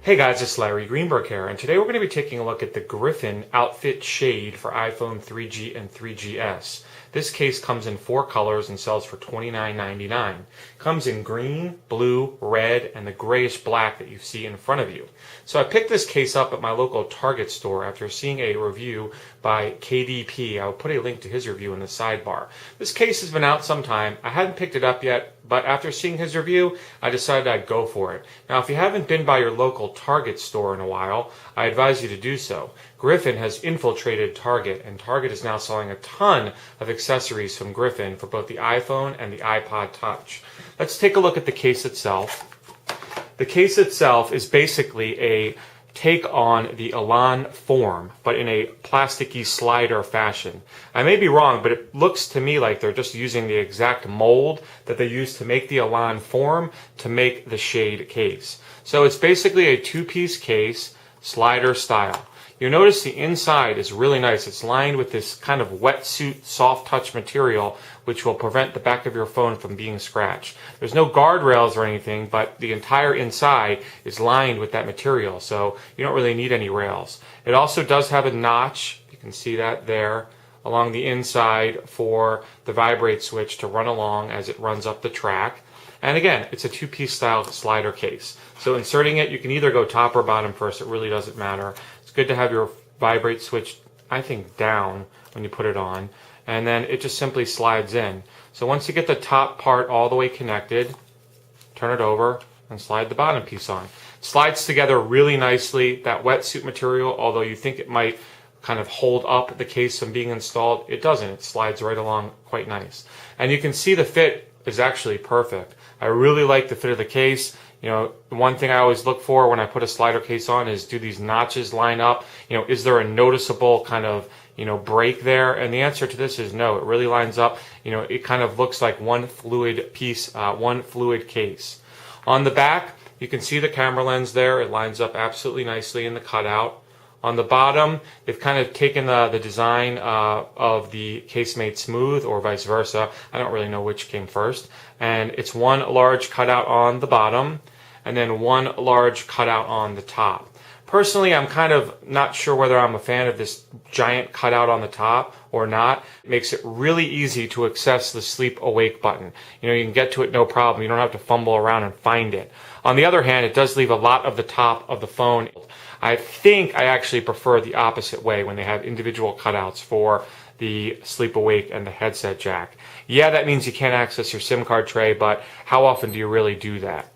Hey guys, it's Larry Greenberg here, and today we're going to be taking a look at the Griffin Outfit Shade for iPhone 3G and 3GS. This case comes in 4 colors and sells for $29.99. Comes in green, blue, red, and the grayish black that you see in front of you. So I picked this case up at my local Target store after seeing a review by KDP. I'll put a link to his review in the sidebar. This case has been out some time. I hadn't picked it up yet, but after seeing his review, I decided I'd go for it. Now, if you haven't been by your local Target store in a while, I advise you to do so. Griffin has infiltrated Target, and Target is now selling a ton of accessories from Griffin for both the iPhone and the iPod Touch. Let's take a look at the case itself. The case itself is basically a take on the Elan form, but in a plasticky slider fashion. I may be wrong, but it looks to me like they're just using the exact mold that they used to make the Elan form to make the Shade case. So it's basically a 2-piece case, slider style. You'll notice the inside is really nice. It's lined with this kind of wetsuit soft touch material which will prevent the back of your phone from being scratched. There's no guardrails or anything, but the entire inside is lined with that material, so you don't really need any rails. It also does have a notch, you can see that there, along the inside for the vibrate switch to run along as it runs up the track. And again, it's a 2-piece style slider case. So inserting it, you can either go top or bottom first, it really doesn't matter. It's good to have your vibrate switch, I think, down when you put it on, and then it just simply slides in. So once you get the top part all the way connected, turn it over and slide the bottom piece on. It slides together really nicely. That wetsuit material, although you think it might kind of hold up the case from being installed, it doesn't. It slides right along quite nice. And you can see the fit is actually perfect. I really like the fit of the case. You know, one thing I always look for when I put a slider case on is, do these notches line up? You know, is there a noticeable kind of, break there? And the answer to this is no. It really lines up. It kind of looks like one fluid piece, one fluid case. On the back, you can see the camera lens there. It lines up absolutely nicely in the cutout. On the bottom, they've kind of taken the design of the case made smooth, or vice versa. I don't really know which came first. And it's one large cutout on the bottom, and then one large cutout on the top. Personally, I'm kind of not sure whether I'm a fan of this giant cutout on the top or not. It makes it really easy to access the sleep awake button. You can get to it no problem. You don't have to fumble around and find it. On the other hand, it does leave a lot of the top of the phone. I think I actually prefer the opposite way when they have individual cutouts for the sleep awake and the headset jack. Yeah, that means you can't access your SIM card tray, but how often do you really do that?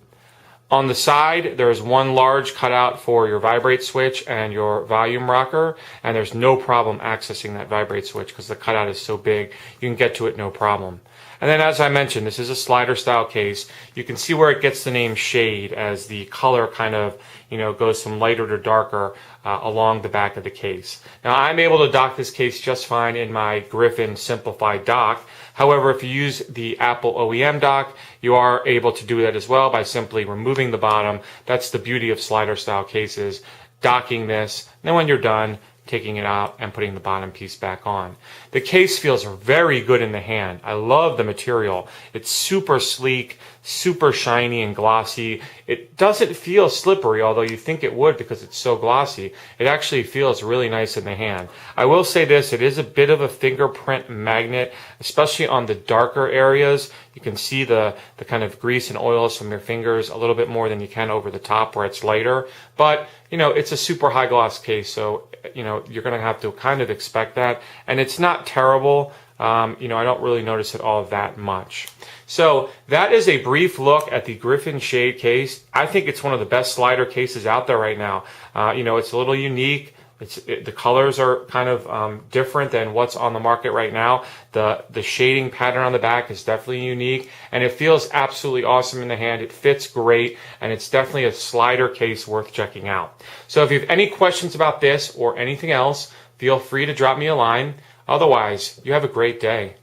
On the side, there's one large cutout for your vibrate switch and your volume rocker, and there's no problem accessing that vibrate switch because the cutout is so big, you can get to it no problem. And then, as I mentioned, this is a slider style case. You can see where it gets the name Shade, as the color kind of, goes from lighter to darker along the back of the case. Now, I'm able to dock this case just fine in my Griffin simplified dock. However, if you use the Apple OEM dock, you are able to do that as well by simply removing the bottom. That's the beauty of slider style cases, docking this, and then when you're done, taking it out and putting the bottom piece back on. The case feels very good in the hand. I love the material. It's super sleek, super shiny and glossy. It doesn't feel slippery, although you think it would because it's so glossy. It actually feels really nice in the hand. I will say this, it is a bit of a fingerprint magnet, especially on the darker areas. You can see the kind of grease and oils from your fingers a little bit more than you can over the top where it's lighter. But, it's a super high gloss case, so, you're going to have to kind of expect that. And it's not terrible. I don't really notice it all that much. So that is a brief look at the Griffin Shade case. I think it's one of the best slider cases out there right now. It's a little unique. The colors are kind of different than what's on the market right now. The shading pattern on the back is definitely unique, and it feels absolutely awesome in the hand. It fits great, and it's definitely a slider case worth checking out. So if you have any questions about this or anything else, feel free to drop me a line. Otherwise, you have a great day.